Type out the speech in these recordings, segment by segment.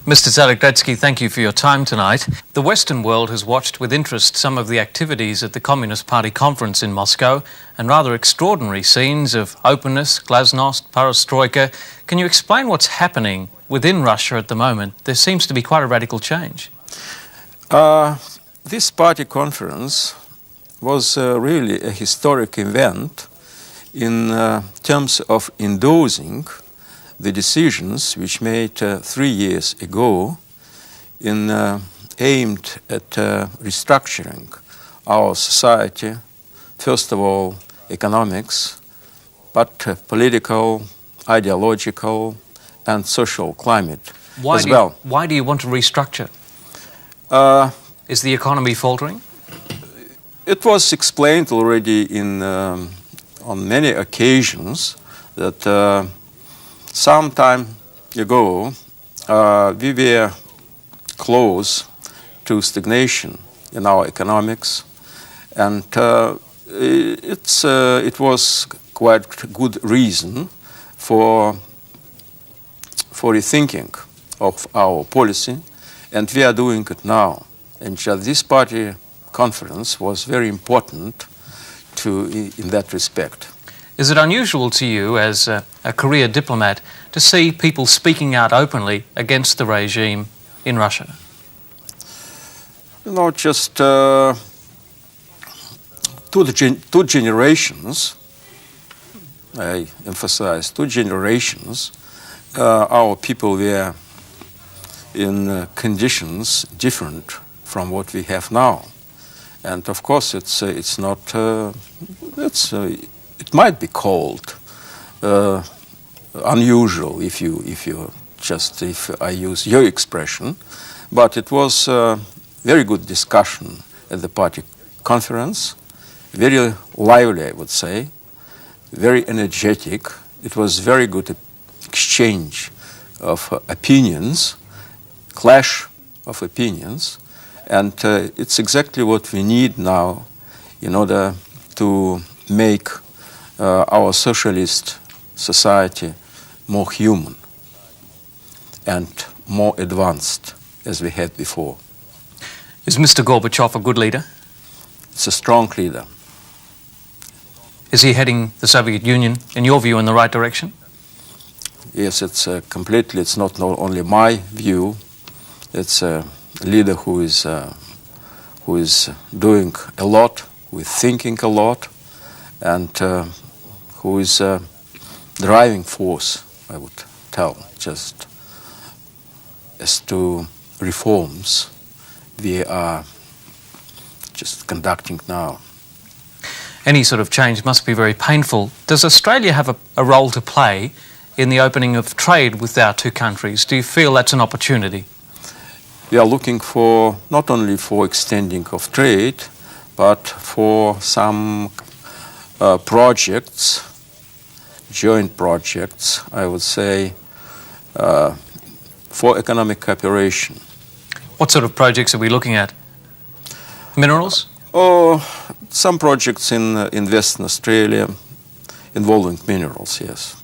Mr. Tsaregradsky, thank you for your time tonight. The Western world has watched with interest some of the activities at the Communist Party conference in Moscow and rather extraordinary scenes of openness, glasnost, perestroika. Can you explain what's happening within Russia at the moment? There seems to be quite a radical change. This party conference was really a historic event in terms of endorsing the decisions which made 3 years ago aimed at restructuring our society, first of all economics, but political, ideological and social climate as well. Why do you want to restructure? Is the economy faltering? It was explained already on many occasions that some time ago we were close to stagnation in our economics, and it was quite good reason for rethinking of our policy, and we are doing it now. And this party conference was very important in that respect. Is it unusual to you, as a career diplomat, to see people speaking out openly against the regime in Russia? You know, just two generations, I emphasize, 2 generations, our people were in conditions different from what we have now. And of course it's not, it might be called unusual if I use your expression, but it was a very good discussion at the party conference, very lively, I would say, very energetic. It was very good exchange of opinions, clash of opinions, and it's exactly what we need now in order to make our socialist society more human and more advanced as we had before. Is Mr. Gorbachev a good leader? It's a strong leader. Is he heading the Soviet Union, in your view, in the right direction? Yes, it's completely, it's not only my view, it's a leader who is doing a lot, who is thinking a lot, and who is a driving force, I would tell, just as to reforms we are just conducting now. Any sort of change must be very painful. Does Australia have a role to play in the opening of trade with our 2 countries? Do you feel that's an opportunity? We are looking for, not only for extending of trade, but for some projects, joint projects, I would say, for economic cooperation. What sort of projects are we looking at? Minerals? Some projects in Western Australia involving minerals, yes.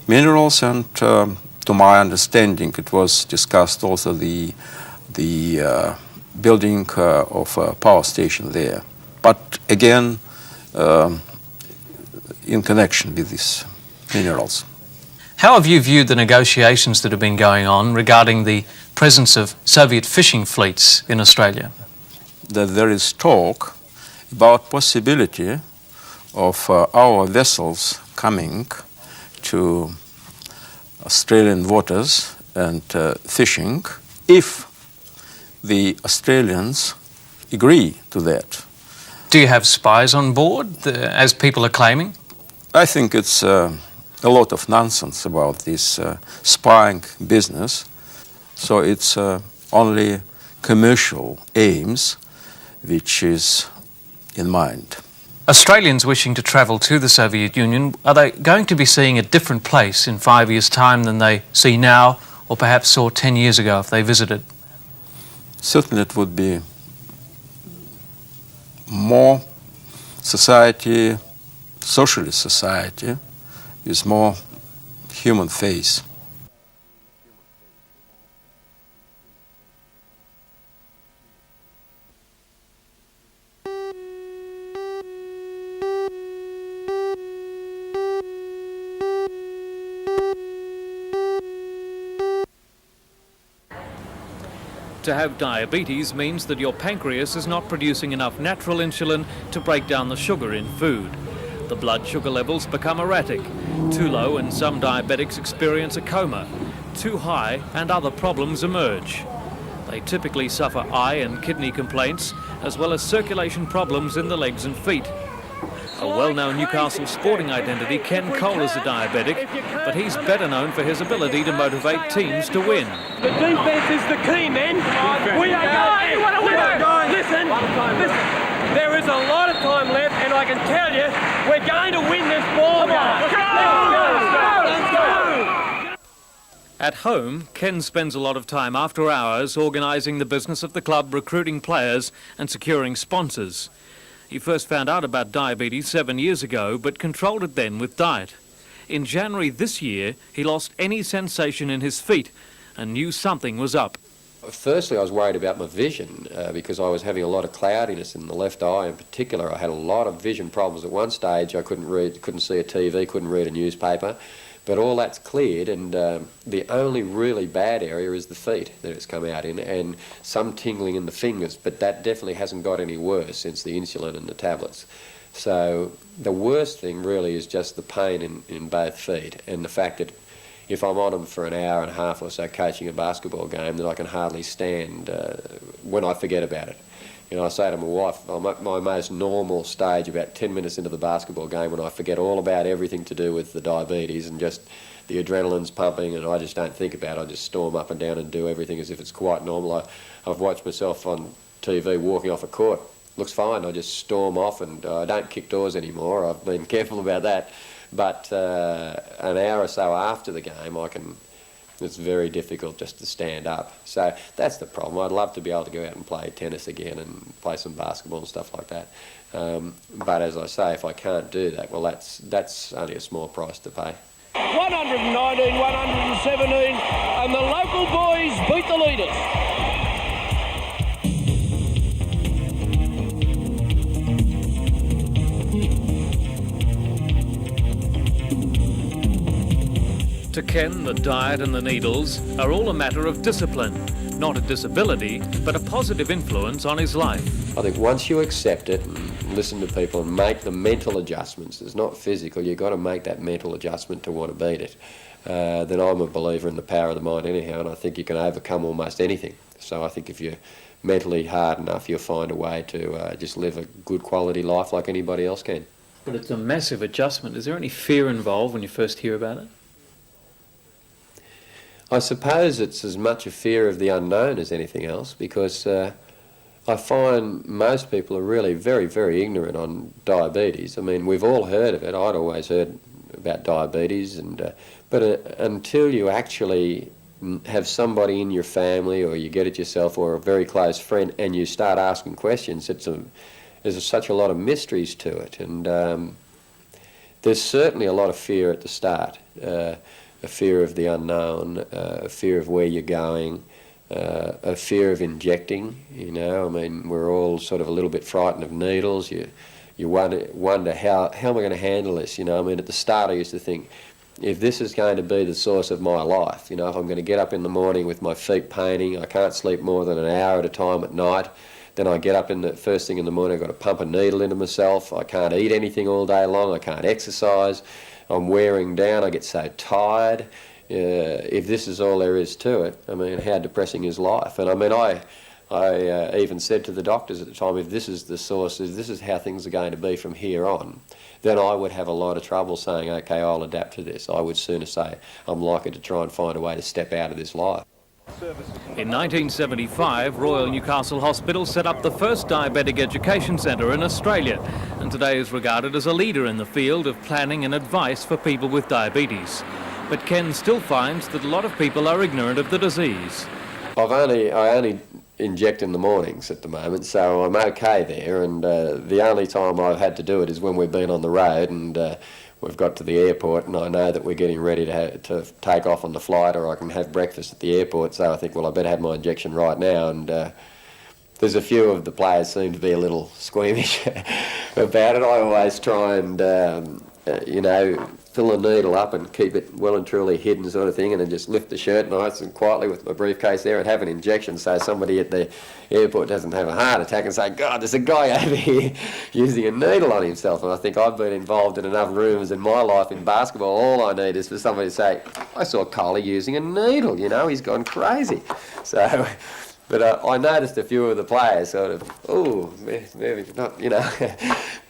Minerals, and to my understanding, it was discussed also the building of a power station there. But again, in connection with these minerals. How have you viewed the negotiations that have been going on regarding the presence of Soviet fishing fleets in Australia? That there is talk about possibility of our vessels coming to Australian waters and fishing if the Australians agree to that. Do you have spies on board, as people are claiming? I think it's a lot of nonsense about this spying business. So it's only commercial aims which is in mind. Australians wishing to travel to the Soviet Union, are they going to be seeing a different place in 5 years' time than they see now, or perhaps saw 10 years ago if they visited? Certainly it would be more society, socialist society, with more human face. To have diabetes means that your pancreas is not producing enough natural insulin to break down the sugar in food. The blood sugar levels become erratic. Too low and some diabetics experience a coma. Too high and other problems emerge. They typically suffer eye and kidney complaints, as well as circulation problems in the legs and feet. A well-known Newcastle sporting identity, Ken Cole, is a diabetic, but he's better known for his ability to motivate teams to win. The defence is the key, men. We are going. Listen. There is a lot of time left, and I can tell you, we're going to win this ball game. Let's go. At home, Ken spends a lot of time after hours organising the business of the club, recruiting players and securing sponsors. He first found out about diabetes 7 years ago, but controlled it then with diet. In January this year, he lost any sensation in his feet and knew something was up. Firstly, I was worried about my vision because I was having a lot of cloudiness in the left eye in particular. I had a lot of vision problems. At one stage I couldn't see a TV, couldn't read a newspaper, but all that's cleared, and the only really bad area is the feet that it's come out in, and some tingling in the fingers, but that definitely hasn't got any worse since the insulin and the tablets. So the worst thing really is just the pain in both feet, and the fact that if I'm on them for an hour and a half or so coaching a basketball game, then I can hardly stand when I forget about it. You know, I say to my wife, I'm at my most normal stage about 10 minutes into the basketball game when I forget all about everything to do with the diabetes and just the adrenaline's pumping, and I just don't think about it. I just storm up and down and do everything as if it's quite normal. I've watched myself on TV walking off a court. Looks fine. I just storm off, and I don't kick doors anymore. I've been careful about that. But an hour or so after the game, it's very difficult just to stand up. So that's the problem. I'd love to be able to go out and play tennis again and play some basketball and stuff like that. But as I say, if I can't do that, well, that's only a small price to pay. 119, 117, and the local boys beat the leaders. To Ken, the diet and the needles are all a matter of discipline, not a disability, but a positive influence on his life. I think once you accept it and listen to people and make the mental adjustments, it's not physical, you've got to make that mental adjustment to want to beat it. Then I'm a believer in the power of the mind anyhow, and I think you can overcome almost anything. So I think if you're mentally hard enough, you'll find a way to just live a good quality life like anybody else can. But it's a massive adjustment. Is there any fear involved when you first hear about it? I suppose it's as much a fear of the unknown as anything else, because I find most people are really very, very ignorant on diabetes. I mean, we've all heard of it. I'd always heard about diabetes, but until you actually have somebody in your family, or you get it yourself, or a very close friend, and you start asking questions, there's such a lot of mysteries to it, and there's certainly a lot of fear at the start. A fear of the unknown, a fear of where you're going, a fear of injecting, you know. I mean, we're all sort of a little bit frightened of needles. You wonder how am I going to handle this, you know. I mean, at the start I used to think, if this is going to be the source of my life, you know, if I'm going to get up in the morning with my feet paining, I can't sleep more than an hour at a time at night, then I get up in the first thing in the morning, I've got to pump a needle into myself, I can't eat anything all day long, I can't exercise, I'm wearing down, I get so tired. If this is all there is to it, I mean, how depressing is life? And I mean, I even said to the doctors at the time, if this is the source, if this is how things are going to be from here on, then I would have a lot of trouble saying, okay, I'll adapt to this. I would sooner say, I'm likely to try and find a way to step out of this life. In 1975, Royal Newcastle Hospital set up the first Diabetic Education Centre in Australia, and today is regarded as a leader in the field of planning and advice for people with diabetes. But Ken still finds that a lot of people are ignorant of the disease. I only inject in the mornings at the moment, so I'm okay there, and the only time I've had to do it is when we've been on the road and we've got to the airport, and I know that we're getting ready to take off on the flight, or I can have breakfast at the airport, so I think, well, I better have my injection right now. And there's a few of the players seem to be a little squeamish about it. I always try and, you know, fill the needle up and keep it well and truly hidden sort of thing, and then just lift the shirt nice and quietly with my briefcase there and have an injection so somebody at the airport doesn't have a heart attack and say, God, there's a guy over here using a needle on himself. And I think I've been involved in enough rooms in my life in basketball. All I need is for somebody to say, I saw Coley using a needle, you know, he's gone crazy. So... But I noticed a few of the players sort of, maybe not, you know,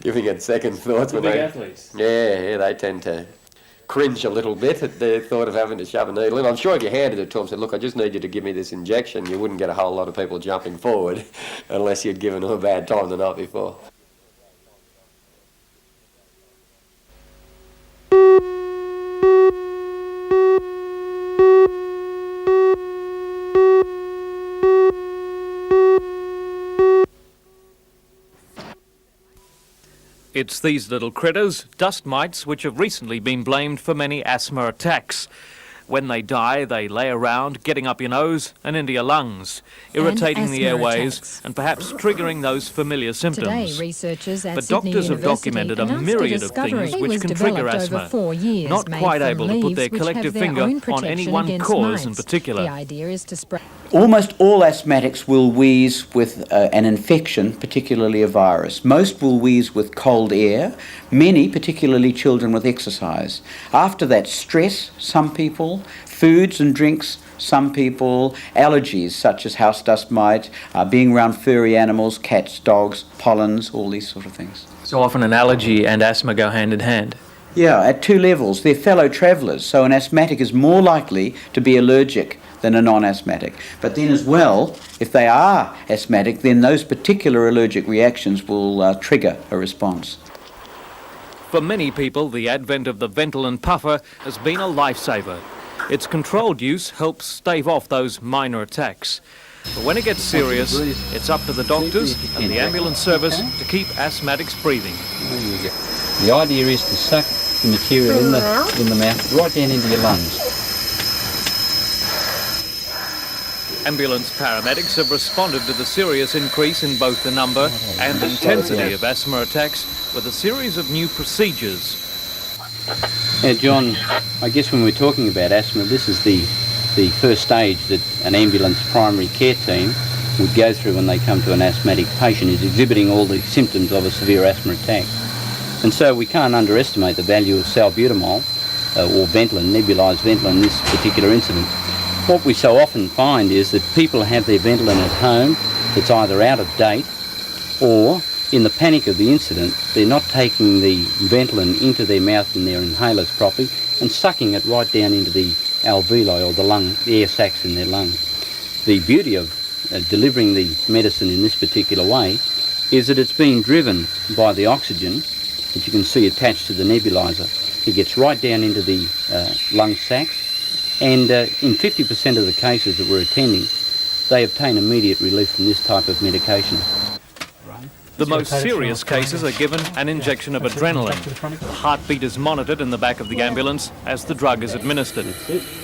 giving it second thoughts. The big athletes. Yeah, they tend to cringe a little bit at the thought of having to shove a needle in. I'm sure if you handed it to them and said, look, I just need you to give me this injection, you wouldn't get a whole lot of people jumping forward unless you'd given them a bad time the night before. It's these little critters, dust mites, which have recently been blamed for many asthma attacks. When they die, they lay around, getting up your nose and into your lungs, irritating the airways and perhaps triggering those familiar symptoms. Today, researchers at But Sydney doctors have University documented a announced myriad of discovery. things which It can was trigger developed asthma, over 4 years, not made quite from able to put their leaves which collective have their finger own on protection any one against cause in mites. particular. The idea is to spray. Almost all asthmatics will wheeze with an infection, particularly a virus. Most will wheeze with cold air, many, particularly children, with exercise. After that, stress, some people, foods and drinks, some people, allergies such as house dust mite, being around furry animals, cats, dogs, pollens, all these sort of things. So often an allergy and asthma go hand in hand. Yeah, at 2 levels. They're fellow travellers, so an asthmatic is more likely to be allergic than a non-asthmatic. But then as well, if they are asthmatic, then those particular allergic reactions will trigger a response. For many people, the advent of the Ventolin puffer has been a lifesaver. Its controlled use helps stave off those minor attacks. But when it gets serious, it's up to the doctors and the ambulance service to keep asthmatics breathing. The idea is to suck the material in the mouth right down into your lungs. Ambulance paramedics have responded to the serious increase in both the number and intensity of asthma attacks with a series of new procedures. Now, John, I guess when we're talking about asthma, this is the first stage that an ambulance primary care team would go through when they come to an asthmatic patient, is exhibiting all the symptoms of a severe asthma attack. And so we can't underestimate the value of salbutamol or Ventolin, nebulized Ventolin in this particular incident. What we so often find is that people have their Ventolin at home that's either out of date, or in the panic of the incident, they're not taking the Ventolin into their mouth and their inhalers properly and sucking it right down into the alveoli, or the air sacs in their lung. The beauty of delivering the medicine in this particular way is that it's being driven by the oxygen that you can see attached to the nebulizer. It gets right down into the lung sacs, and in 50% of the cases that we're attending, they obtain immediate relief from this type of medication. The most serious cases are given an injection of adrenaline. The heartbeat is monitored in the back of the ambulance as the drug is administered.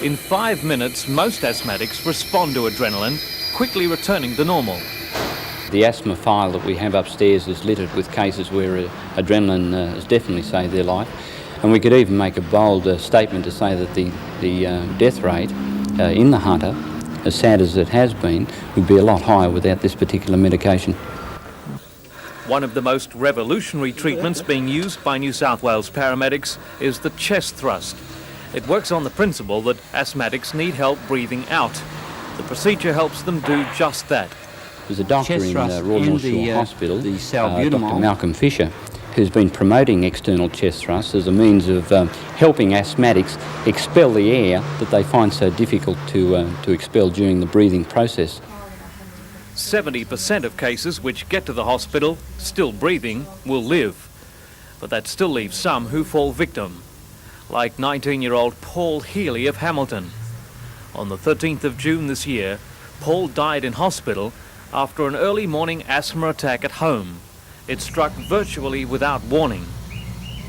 In 5 minutes, most asthmatics respond to adrenaline, quickly returning to normal. The asthma file that we have upstairs is littered with cases where adrenaline has definitely saved their life. And we could even make a bold statement to say that the death rate in the Hunter, as sad as it has been, would be a lot higher without this particular medication. One of the most revolutionary treatments being used by New South Wales paramedics is the chest thrust. It works on the principle that asthmatics need help breathing out. The procedure helps them do just that. There's a doctor in Royal North Shore Hospital, Dr. Malcolm Fisher, who's been promoting external chest thrusts as a means of helping asthmatics expel the air that they find so difficult to expel during the breathing process. 70% of cases which get to the hospital, still breathing, will live. But that still leaves some who fall victim, like 19-year-old Paul Healy of Hamilton. On the 13th of June this year, Paul died in hospital after an early morning asthma attack at home. It struck virtually without warning.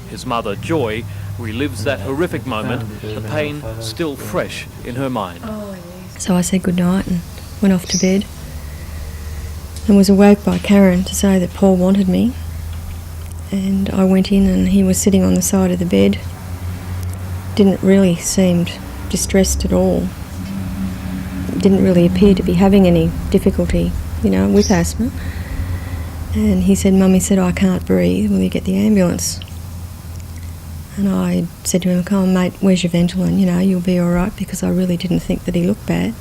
His mother, Joy, relives that horrific moment, the pain still fresh in her mind. So I said goodnight and went off to bed, and was awoke by Karen to say that Paul wanted me. And I went in and he was sitting on the side of the bed didn't really seem distressed at all. Didn't really appear to be having any difficulty, with asthma. And he said, Mummy said, I can't breathe, will you get the ambulance? And I said to him, come on mate, where's your Ventolin? You'll be all right, because I really didn't think that he looked bad.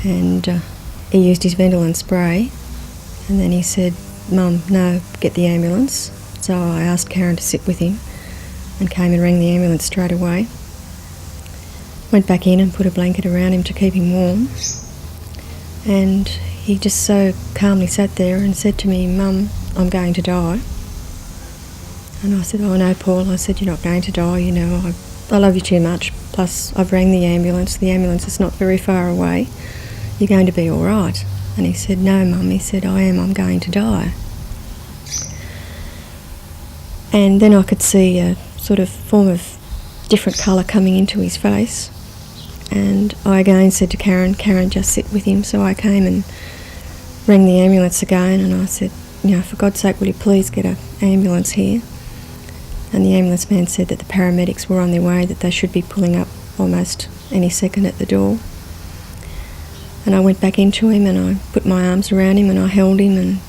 And he used his Ventolin spray, and then he said, Mum, no, get the ambulance. So I asked Karen to sit with him and came and rang the ambulance straight away. Went back in and put a blanket around him to keep him warm. And he just so calmly sat there and said to me, Mum, I'm going to die. And I said, oh no, Paul, I said, you're not going to die, I love you too much. Plus, I've rang the ambulance is not very far away. You're going to be all right. And he said, no, Mum, he said, I'm going to die. And then I could see a sort of form of different colour coming into his face. And I again said to Karen, just sit with him. So I came and rang the ambulance again, and I said, for God's sake, will you please get an ambulance here? And the ambulance man said that the paramedics were on their way, that they should be pulling up almost any second at the door. And I went back into him and I put my arms around him and I held him, and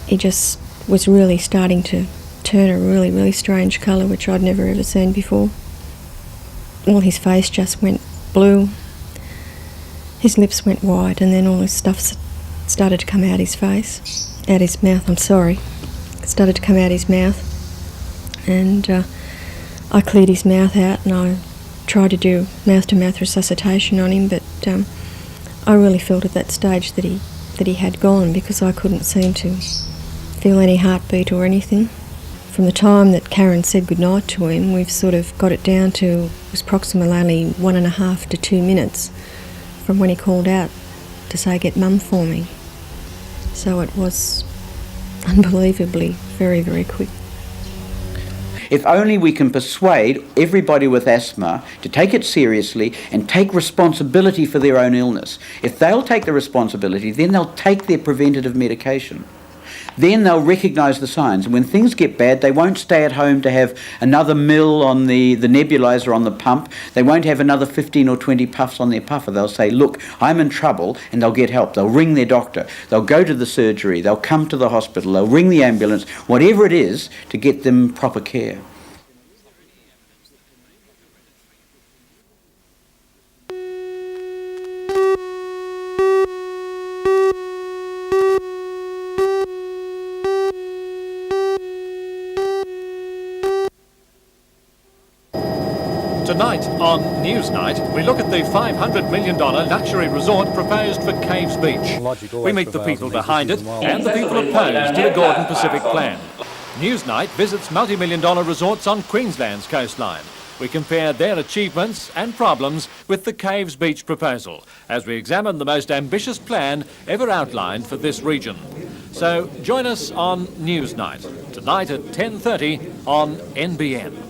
he just was really starting to turn a really, really strange colour, which I'd never ever seen before. All his face just went blue, his lips went white, and then all this stuff started to come out his mouth, started to come out his mouth. And I cleared his mouth out and I tried to do mouth-to-mouth resuscitation on him, but I really felt at that stage that he had gone, because I couldn't seem to feel any heartbeat or anything. From the time that Karen said goodnight to him, we've sort of got it down to, it was approximately only 1.5 to 2 minutes from when he called out to say, get Mum for me. So it was unbelievably very, very quick. If only we can persuade everybody with asthma to take it seriously and take responsibility for their own illness. If they'll take the responsibility, then they'll take their preventative medication. Then they'll recognise the signs. And when things get bad, they won't stay at home to have another mill on the nebulizer on the pump. They won't have another 15 or 20 puffs on their puffer. They'll say, look, I'm in trouble, and they'll get help. They'll ring their doctor. They'll go to the surgery. They'll come to the hospital. They'll ring the ambulance, whatever it is, to get them proper care. Tonight on Newsnight, we look at the $500 million luxury resort proposed for Caves Beach. We meet the people behind it and the people opposed to the Gordon Pacific plan. Newsnight visits multi-million-dollar resorts on Queensland's coastline. We compare their achievements and problems with the Caves Beach proposal as we examine the most ambitious plan ever outlined for this region. So join us on Newsnight, tonight at 10:30 on NBN.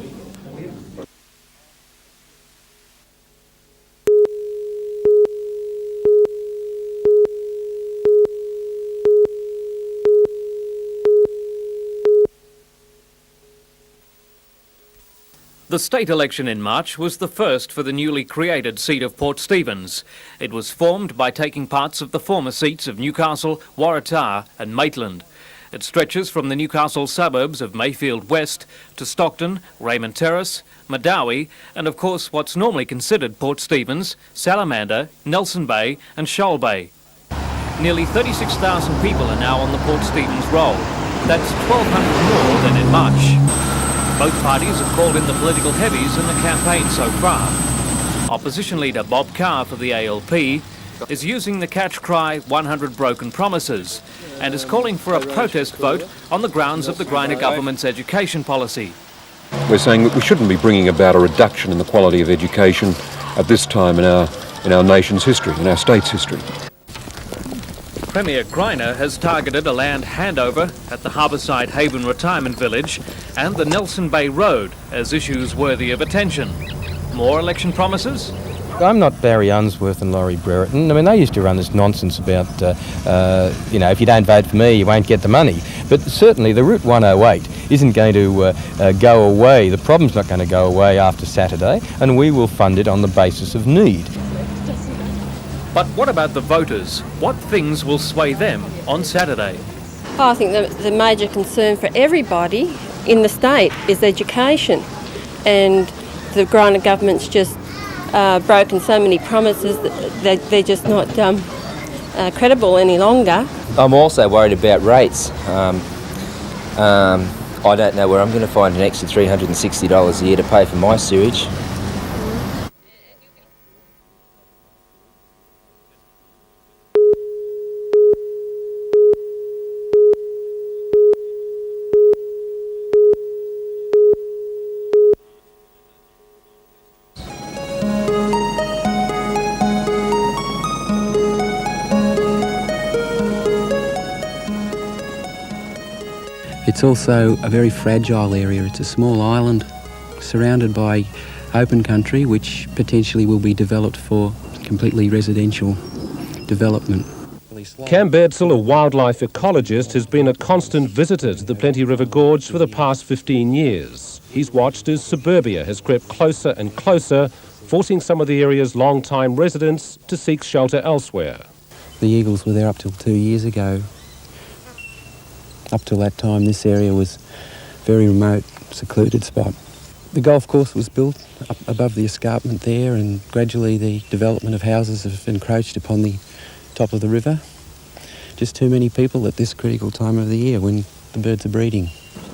The state election in March was the first for the newly created seat of Port Stephens. It was formed by taking parts of the former seats of Newcastle, Waratah and Maitland. It stretches from the Newcastle suburbs of Mayfield West to Stockton, Raymond Terrace, Medowie and of course what's normally considered Port Stephens, Salamander, Nelson Bay and Shoal Bay. Nearly 36,000 people are now on the Port Stephens roll. That's 1,200 more than in March. Both parties have called in the political heavies in the campaign so far. Opposition leader Bob Carr for the ALP is using the catch cry 100 broken promises and is calling for a protest vote on the grounds of the Greiner government's education policy. We're saying that we shouldn't be bringing about a reduction in the quality of education at this time in our nation's history, in our state's history. Premier Greiner has targeted a land handover at the Harbourside Haven Retirement Village and the Nelson Bay Road as issues worthy of attention. More election promises? I'm not Barry Unsworth and Laurie Brereton. I mean, they used to run this nonsense about, if you don't vote for me, you won't get the money. But certainly the Route 108 isn't going to go away. The problem's not going to go away after Saturday, and we will fund it on the basis of need. But what about the voters? What things will sway them on Saturday? I think the major concern for everybody in the state is education, and the Griner government's just broken so many promises that they're just not credible any longer. I'm also worried about rates. I don't know where I'm going to find an extra $360 a year to pay for my sewage. It's also a very fragile area. It's a small island surrounded by open country which potentially will be developed for completely residential development. Cam Birdsall, a wildlife ecologist, has been a constant visitor to the Plenty River Gorge for the past 15 years. He's watched as suburbia has crept closer and closer, forcing some of the area's long-time residents to seek shelter elsewhere. The eagles were there up till 2 years ago. Up till that time, this area was a very remote, secluded spot. The golf course was built up above the escarpment there, and gradually the development of houses have encroached upon the top of the river. Just too many people at this critical time of the year when the birds are breeding.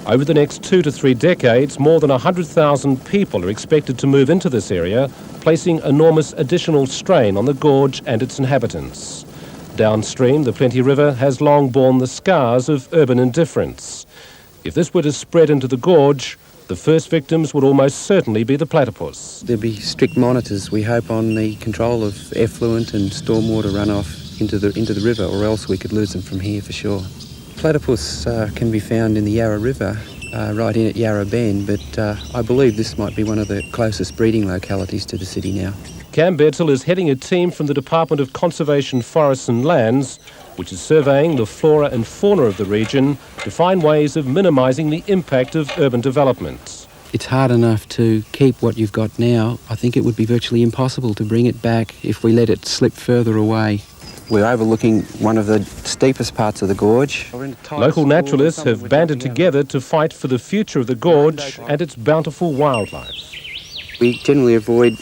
Over the next 2 to 3 decades, more than 100,000 people are expected to move into this area, placing enormous additional strain on the gorge and its inhabitants. Downstream, the Plenty River has long borne the scars of urban indifference. If this were to spread into the gorge, the first victims would almost certainly be the platypus. There'll be strict monitors, we hope, on the control of effluent and stormwater runoff into the river, or else we could lose them from here for sure. Platypus can be found in the Yarra River, right in at Yarra Bend, but I believe this might be one of the closest breeding localities to the city now. Cam Birdsall is heading a team from the Department of Conservation, Forests and Lands, which is surveying the flora and fauna of the region to find ways of minimising the impact of urban development. It's hard enough to keep what you've got now. I think it would be virtually impossible to bring it back if we let it slip further away. We're overlooking one of the steepest parts of the gorge. Local naturalists have banded together to fight for the future of the gorge and its bountiful wildlife. We generally avoid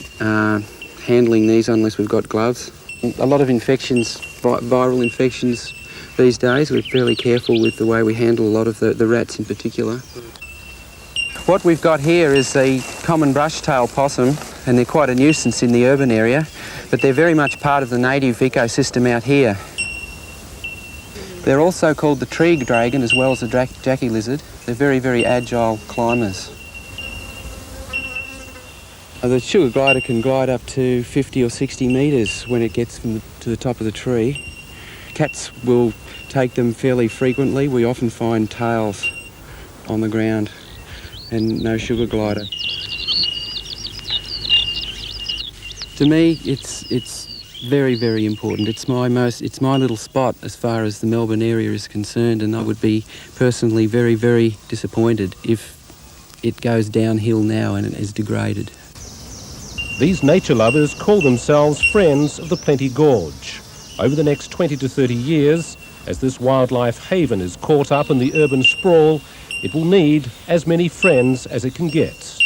handling these unless we've got gloves. A lot of infections, viral infections these days. We're fairly careful with the way we handle a lot of the rats in particular. What we've got here is a common brush-tailed possum, and they're quite a nuisance in the urban area, but they're very much part of the native ecosystem out here. They're also called the tree dragon as well as the Jackie lizard. They're very, very agile climbers. The sugar glider can glide up to 50 or 60 metres when it gets to the top of the tree. Cats will take them fairly frequently. We often find tails on the ground and no sugar glider. To me, it's very, very important. It's my little spot as far as the Melbourne area is concerned, and I would be personally very, very disappointed if it goes downhill now and it is degraded. These nature lovers call themselves Friends of the Plenty Gorge. Over the next 20 to 30 years, as this wildlife haven is caught up in the urban sprawl, it will need as many friends as it can get.